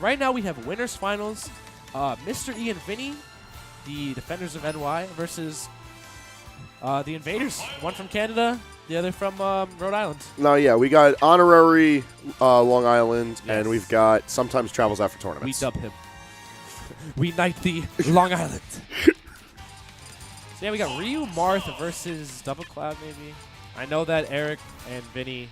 right now we have winners finals. Mr. E and Vinnie, the defenders of NY, versus the invaders. One from Canada, the other from Rhode Island. No, yeah, we got honorary Long Island, and we've got sometimes travels after tournaments. We dub him. We knight the Long Island. So yeah, we got Ryu Marth versus Double Cloud, maybe. I know that Eric and Vinnie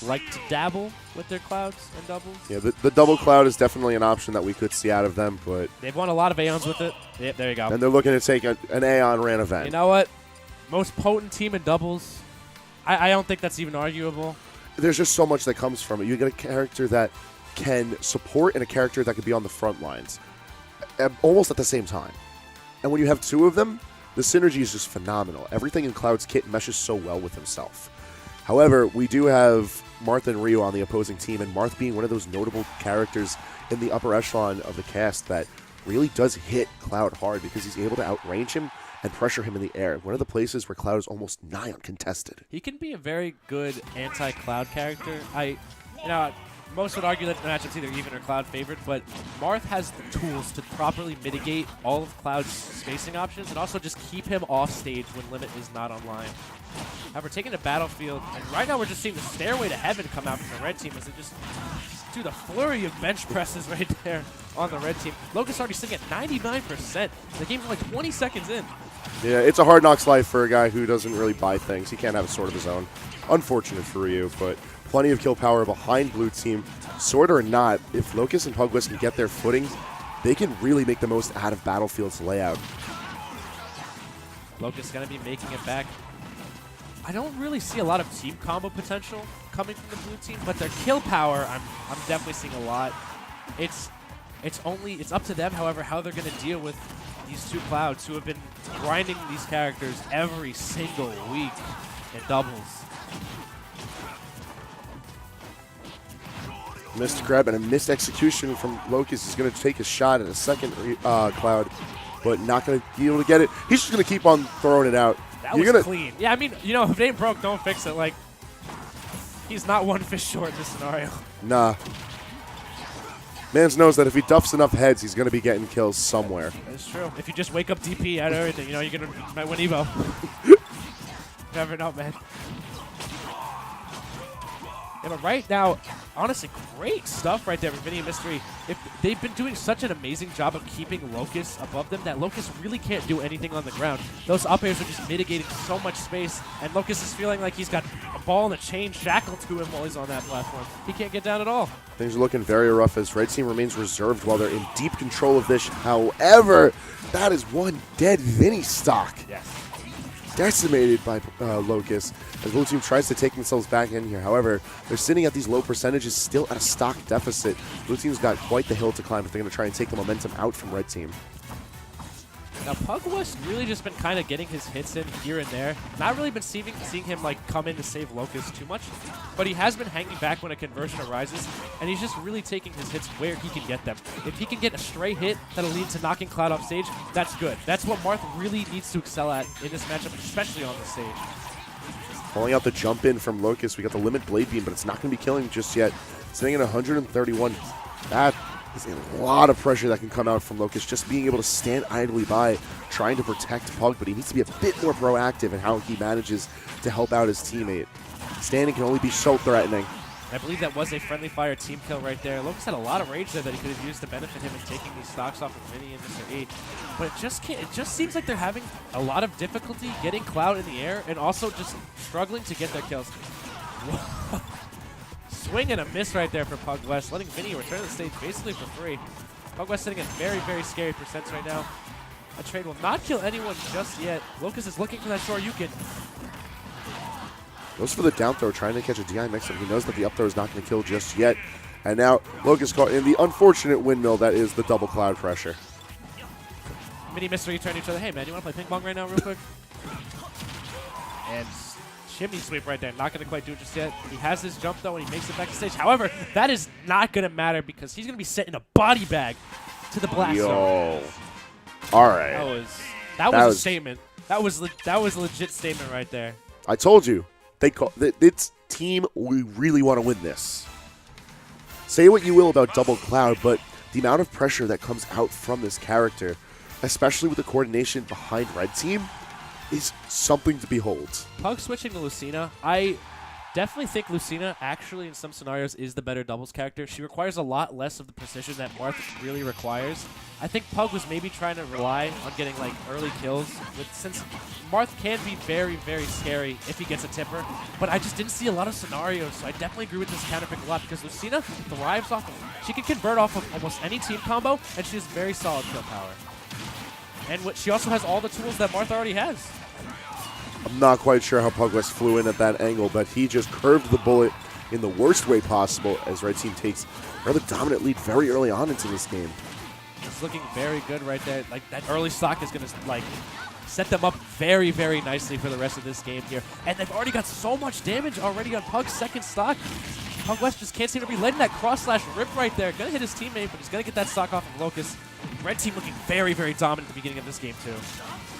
like to dabble with their clouds and doubles. Yeah, the Double Cloud is definitely an option that we could see out of them, but they've won a lot of AONs with it. Yep, there you go. And they're looking to take an AON ran event. You know what? Most potent team in doubles. I don't think that's even arguable. There's just so much that comes from it. You get a character that can support and a character that could be on the front lines almost at the same time. And when you have two of them, the synergy is just phenomenal. Everything in Cloud's kit meshes so well with himself. However, we do have Marth and Ryu on the opposing team, and Marth being one of those notable characters in the upper echelon of the cast that really does hit Cloud hard because he's able to outrange him and pressure him in the air. One of the places where Cloud is almost nigh uncontested. He can be a very good anti-Cloud character. Most would argue that the matchup's either even or Cloud favorite, but Marth has the tools to properly mitigate all of Cloud's spacing options and also just keep him off stage when Limit is not online. However, taking the battlefield, and right now we're just seeing the Stairway to Heaven come out from the red team as it just do the flurry of bench presses right there on the red team. Locus already sitting at 99%. The game's only 20 seconds in. Yeah, it's a hard knocks life for a guy who doesn't really buy things. He can't have a sword of his own. Unfortunate for Ryu, but plenty of kill power behind blue team. Sword or not, if Locus and Pugwest can get their footing, they can really make the most out of Battlefield's layout. Locus going to be making it back. I don't really see a lot of team combo potential coming from the blue team, but their kill power, I'm definitely seeing a lot. It's up to them, however, how they're going to deal with these two Clouds who have been grinding these characters every single week in doubles. Missed grab and a missed execution from Locus. He's going to take a shot at a second Cloud, but not going to be able to get it. He's just going to keep on throwing it out. That was clean. Yeah, I mean, if it ain't broke, don't fix it. Like, he's not one fish short in this scenario. Nah. Mans knows that if he duffs enough heads, he's going to be getting kills somewhere. That's true. If you just wake up DP out of everything, you might win Evo. Never know, man. Yeah, but right now, honestly, great stuff right there from Vinnie and Mystery. They've been doing such an amazing job of keeping Locus above them that Locus really can't do anything on the ground. Those up airs are just mitigating so much space, and Locus is feeling like he's got a ball and a chain shackled to him while he's on that platform. He can't get down at all. Things are looking very rough as Red Team remains reserved while they're in deep control of this. However, that is one dead Vinnie stock. Yes. Decimated by Locus as Blue Team tries to take themselves back in here. However, they're sitting at these low percentages, still at a stock deficit. Blue Team's got quite the hill to climb if they're going to try and take the momentum out from Red Team. Now, Pugwest really just been kind of getting his hits in here and there. Not really been seeing him come in to save Locus too much, but he has been hanging back when a conversion arises, and he's just really taking his hits where he can get them. If he can get a stray hit that'll lead to knocking Cloud off stage, that's good. That's what Marth really needs to excel at in this matchup, especially on the stage. Calling out the jump in from Locus. We got the Limit Blade Beam, but it's not going to be killing just yet. Sitting at 131. That is a lot of pressure that can come out from Locus, just being able to stand idly by, trying to protect Pug, but he needs to be a bit more proactive in how he manages to help out his teammate. Standing can only be so threatening. I believe that was a friendly fire team kill right there. Locus had a lot of rage there that he could have used to benefit him in taking these stocks off of Vinnie and Mr. E. But it just seems like they're having a lot of difficulty getting Cloud in the air and also just struggling to get their kills. Swing and a miss right there for Pugwest, letting Vinnie return to the stage basically for free. Pugwest sitting at very, very scary percents right now. A trade will not kill anyone just yet. Locus is looking for that Shoryuken. Goes for the down throw, trying to catch a DI mix-up. He knows that the up throw is not going to kill just yet. And now Locus caught in the unfortunate windmill that is the double Cloud pressure. Mini Mystery turn to each other. Hey, man, you want to play ping pong right now real quick? And chimney sweep right there. Not going to quite do it just yet. He has his jump, though, and he makes it back to stage. However, that is not going to matter because he's going to be set in a body bag to the blast zone. All right. That was a statement. That was a legit statement right there. I told you. It's team, we really want to win this. Say what you will about Double Cloud, but the amount of pressure that comes out from this character, especially with the coordination behind Red Team, is something to behold. Pug switching to Lucina, I definitely think Lucina actually in some scenarios is the better doubles character. She requires a lot less of the precision that Marth really requires. I think Pug was maybe trying to rely on getting like early kills since Marth can be very, very scary if he gets a tipper, but I just didn't see a lot of scenarios, so I definitely agree with this counter pick a lot because Lucina thrives off of, she can convert off of almost any team combo, and she has very solid kill power. And she also has all the tools that Marth already has. I'm not quite sure how Pugwest flew in at that angle, but he just curved the bullet in the worst way possible as Red Team takes a rather dominant lead very early on into this game. It's looking very good right there. Like, that early stock is going to, like, set them up very, very nicely for the rest of this game here. And they've already got so much damage already on Pug's second stock. Pugwest just can't seem to be letting that cross-slash rip right there. Going to hit his teammate, but he's going to get that stock off of Locus. Red Team looking very, very dominant at the beginning of this game, too.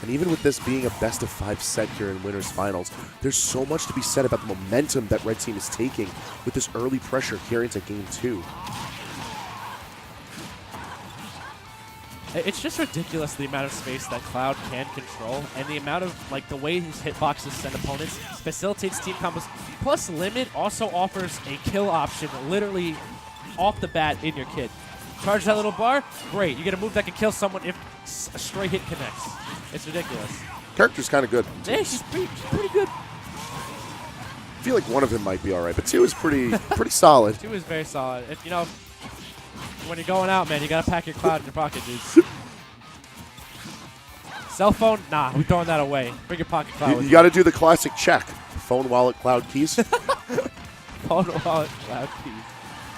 And even with this being a best-of-5 set here in Winners Finals, there's so much to be said about the momentum that Red Team is taking with this early pressure here into Game 2. It's just ridiculous the amount of space that Cloud can control, and the amount of, like, the way his hitboxes send opponents, facilitates team combos. Plus, Limit also offers a kill option literally off the bat in your kit. Charge that little bar, great. You get a move that can kill someone if a stray hit connects. It's ridiculous. Character's kind of good. Yeah, she's pretty good. I feel like one of them might be all right, but 2 is pretty solid. 2 is very solid. If, you know, when you're going out, man, you got to pack your Cloud in your pocket, dudes. Cell phone? Nah, we're throwing that away. Bring your pocket Cloud. You got to do the classic check. Phone, wallet, Cloud, keys. Phone, wallet, Cloud, keys.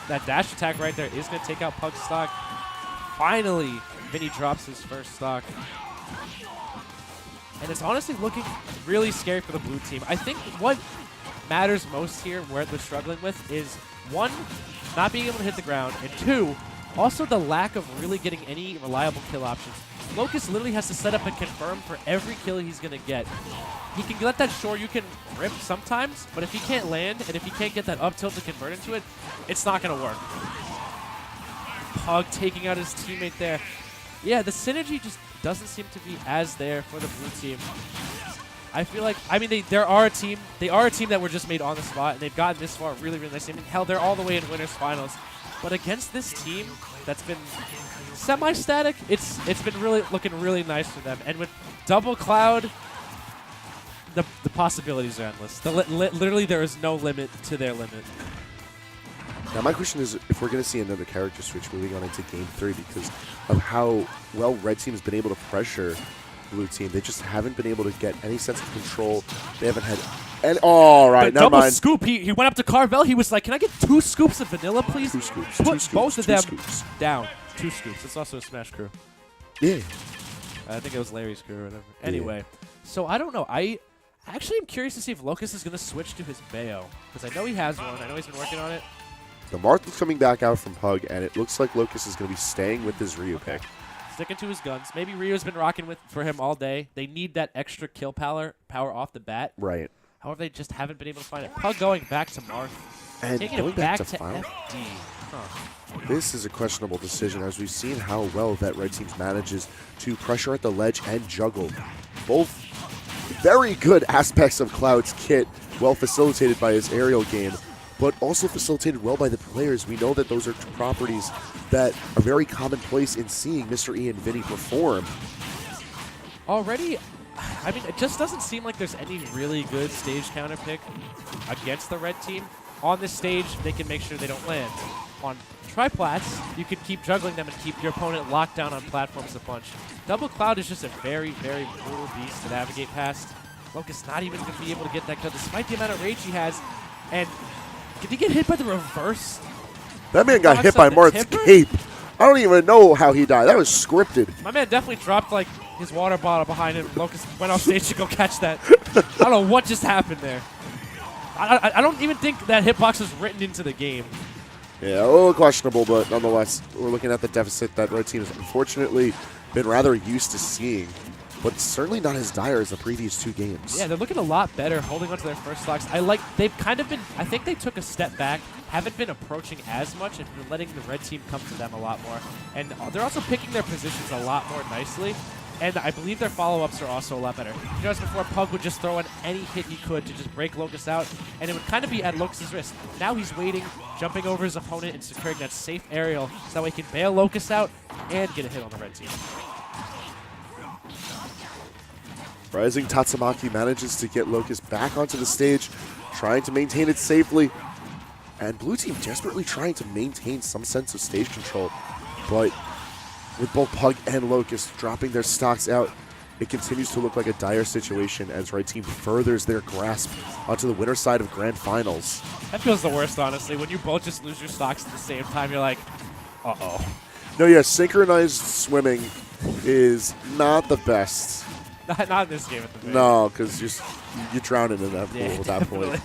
That dash attack right there is going to take out Pug's stock. Finally, Vinnie drops his first stock. And it's honestly looking really scary for the blue team. I think what matters most here, where they're struggling with, is 1, not being able to hit the ground, and 2, also the lack of really getting any reliable kill options. Locus literally has to set up and confirm for every kill he's going to get. He can let that Shoryuken rip sometimes, but if he can't land, and if he can't get that up tilt to convert into it, it's not going to work. Pug taking out his teammate there. Yeah, the synergy just doesn't seem to be as there for the blue team. I feel like, I mean, they are a team that were just made on the spot, and they've gotten this far really, really nice. I mean, hell, they're all the way in Winners Finals. But against this team that's been semi-static, it's been really looking really nice for them. And with double Cloud, the possibilities are endless. Literally, there is no limit to their limit. Now, my question is if we're going to see another character switch moving on into Game 3 because of how well Red Team has been able to pressure Blue Team. They just haven't been able to get any sense of control. They haven't had any. All right, never double mind. Scoop. He went up to Carvel. He was like, "Can I get 2 scoops of vanilla, please?" 2 scoops. Put 2 scoops. both of 2 them scoops. down. 2 scoops. It's also a Smash crew. Yeah. I think it was Larry's crew or whatever. Anyway, so I don't know. I actually am curious to see if Locus is going to switch to his Bayo because I know he has one. I know he's been working on it. The Marth is coming back out from Pug, and it looks like Locus is going to be staying with his Ryu pick. Sticking to his guns. Maybe Ryo's been rocking for him all day. They need that extra kill power off the bat. Right. However, they just haven't been able to find it. Pug going back to Marth. And taking going it back to final? FD. Huh. This is a questionable decision, as we've seen how well that Red Team manages to pressure at the ledge and juggle. Both very good aspects of Cloud's kit, well facilitated by his aerial game, but also facilitated well by the players. We know that those are properties that are very commonplace in seeing Mr. E and Vinnie perform. Already, I mean, it just doesn't seem like there's any really good stage counter pick against the red team. On this stage, they can make sure they don't land. On triplats, you can keep juggling them and keep your opponent locked down on platforms a bunch. Double Cloud is just a very, very brutal beast to navigate past. Locus not even going to be able to get that kill despite the amount of rage he has. And did he get hit by the reverse? That man got hit by Marth's cape. I don't even know how he died. That was scripted. My man definitely dropped like his water bottle behind him. Locus went off stage to go catch that. I don't know what just happened there. I don't even think that hitbox was written into the game. Yeah, a little questionable, but nonetheless, we're looking at the deficit that Red Team has unfortunately been rather used to seeing. but certainly not as dire as the previous 2 games. Yeah, they're looking a lot better holding onto their first stocks. They've kind of been, I think they took a step back, haven't been approaching as much, and been letting the red team come to them a lot more. And they're also picking their positions a lot more nicely. And I believe their follow-ups are also a lot better. You notice before, Pug would just throw in any hit he could to just break Locus out, and it would kind of be at Locus's risk. Now he's waiting, jumping over his opponent, and securing that safe aerial, so that way he can bail Locus out and get a hit on the red team. Rising Tatsumaki manages to get Locus back onto the stage, trying to maintain it safely. And blue team desperately trying to maintain some sense of stage control, but with both Pug and Locus dropping their stocks out, it continues to look like a dire situation as red team furthers their grasp onto the winner side of grand finals. That feels the worst, honestly. When you both just lose your stocks at the same time, you're like, uh-oh. No, yeah, synchronized swimming is not the best. Not in this game at the very No, because you're drowning in that pool at that point.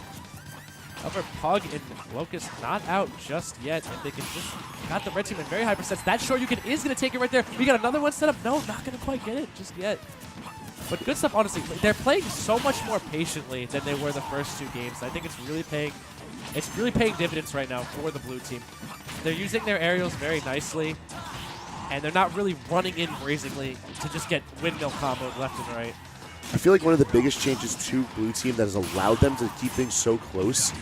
However, Pug and Locus not out just yet, and they can just got the red team in very high percents. That Shoryuken is going to take it right there. We got another one set up. No, not going to quite get it just yet. But good stuff, honestly. They're playing so much more patiently than they were the first 2 games. I think it's really paying dividends right now for the blue team. They're using their aerials very nicely, and they're not really running in brazenly to just get windmill comboed left and right. I feel like one of the biggest changes to blue team that has allowed them to keep things so close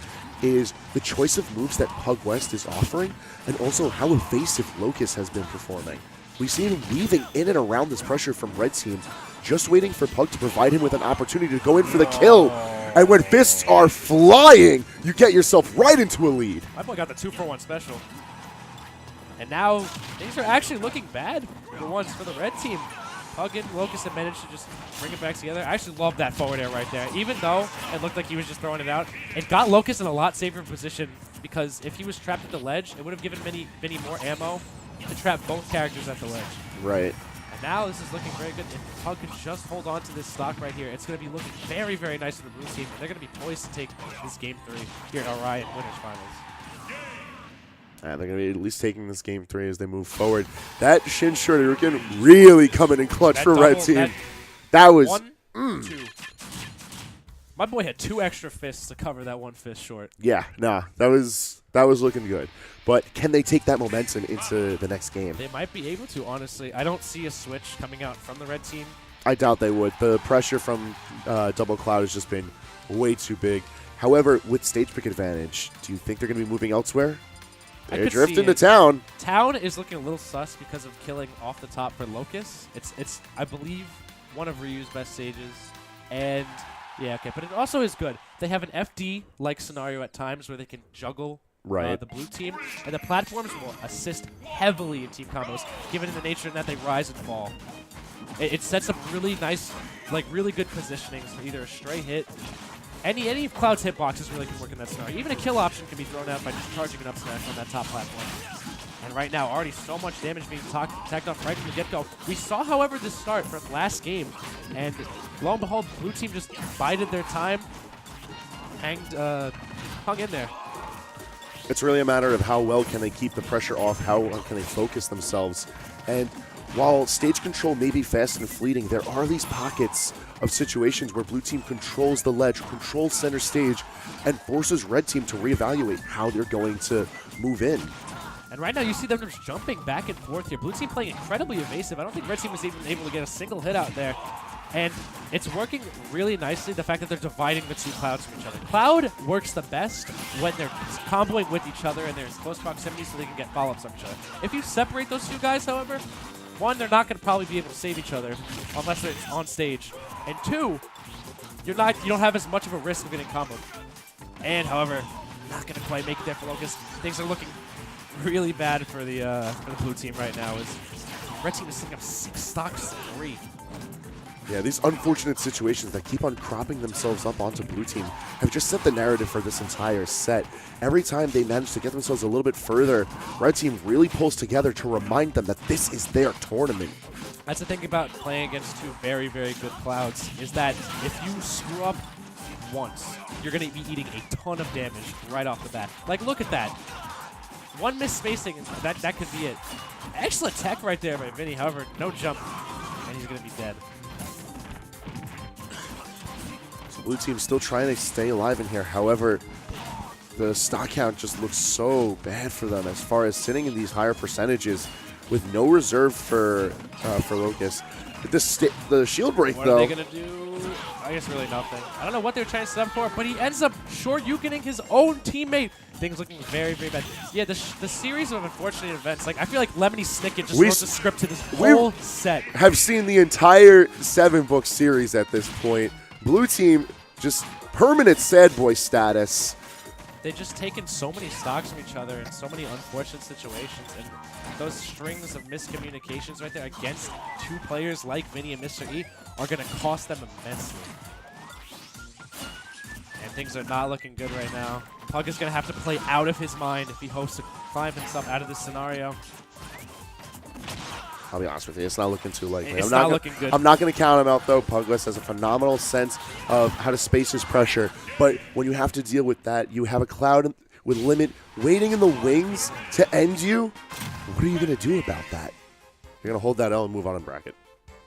is the choice of moves that Pugwest is offering, and also how evasive Locus has been performing. We've seen him weaving in and around this pressure from red team, just waiting for Pug to provide him with an opportunity to go in for the kill. And when fists are flying, you get yourself right into a lead. My boy got the 2-for-1 special. And now things are actually looking bad for once for the red team. Pug and Locus have managed to just bring it back together. I actually love that forward air right there. Even though it looked like he was just throwing it out, it got Locus in a lot safer position, because if he was trapped at the ledge, it would have given Vinnie more ammo to trap both characters at the ledge. Right. And now this is looking very good. If Pug can just hold on to this stock right here, it's going to be looking very, very nice for the blue team. And they're going to be poised to take this Game 3 here at ORION Winners Finals. They're going to be at least taking this Game 3 as they move forward. That Shin Shoryuken really coming in clutch for red team. That was... 1, 2. My boy had 2 extra fists to cover that 1 fist short. Yeah, nah, that was looking good. But can they take that momentum into the next game? They might be able to, honestly. I don't see a switch coming out from the red team. I doubt they would. The pressure from Double Cloud has just been way too big. However, with stage pick advantage, do you think they're going to be moving elsewhere? They're drifting to town. Town is looking a little sus because of killing off the top for Locus. It's I believe, one of Ryu's best stages. And, yeah, okay. But it also is good. They have an FD-like scenario at times where they can juggle the blue team. And the platforms will assist heavily in team combos, given the nature that they rise and fall. It sets up really nice, like really good positionings for either a stray hit. Any of Cloud's hitboxes really can work in that scenario. Even a kill option can be thrown out by just charging an up smash on that top platform. And right now, already so much damage being tacked off right from the get-go. We saw, however, this start from last game, and lo and behold, blue team just bided their time, hung in there. It's really a matter of how well can they keep the pressure off, how well can they focus themselves. And while stage control may be fast and fleeting, there are these pockets of situations where blue team controls the ledge, controls center stage, and forces red team to reevaluate how they're going to move in. And right now you see them just jumping back and forth here. Blue team playing incredibly evasive. I don't think red team was even able to get a single hit out there. And it's working really nicely, the fact that they're dividing the 2 Clouds from each other. Cloud works the best when they're comboing with each other and they're in close proximity so they can get follow-ups on each other. If you separate those 2 guys, however, 1, they're not going to probably be able to save each other unless it's on stage. And 2, you don't have as much of a risk of getting comboed. And, however, not going to quite make it there for Locus. Things are looking really bad for the blue team right now. As red team is sitting up 6 stocks to 3. Yeah, these unfortunate situations that keep on cropping themselves up onto blue team have just set the narrative for this entire set. Every time they manage to get themselves a little bit further, red team really pulls together to remind them that this is their tournament. That's the thing about playing against 2 very, very good Clouds, is that if you screw up once, you're going to be eating a ton of damage right off the bat. Like, look at that. 1 miss spacing, that could be it. Excellent tech right there by Vinnie, however, no jump, and he's going to be dead. Blue team's still trying to stay alive in here. However, the stock count just looks so bad for them as far as sitting in these higher percentages with no reserve for Locus. The shield break, what though. What are they going to do? I guess really nothing. I don't know what they're trying to set up for, but he ends up short Yukening his own teammate. Things looking very, very bad. Yeah, the series of unfortunate events. Like, I feel like Lemony Snicket just wrote the script to this whole set. Have seen the entire 7-book series at this point. Blue team just permanent sad boy status. They've just taken so many stocks from each other in so many unfortunate situations, and those strings of miscommunications right there against two players like Vinnie and Mr. E are going to cost them immensely. And things are not looking good right now. Pug is going to have to play out of his mind if he hopes to climb himself out of this scenario. I'll be honest with you, it's not looking too likely. It's not looking good. I'm not going to count him out, though. Pugwest has a phenomenal sense of how to space his pressure. But when you have to deal with that, you have a Cloud with Limit waiting in the wings to end you. What are you going to do about that? You're going to hold that L and move on in bracket.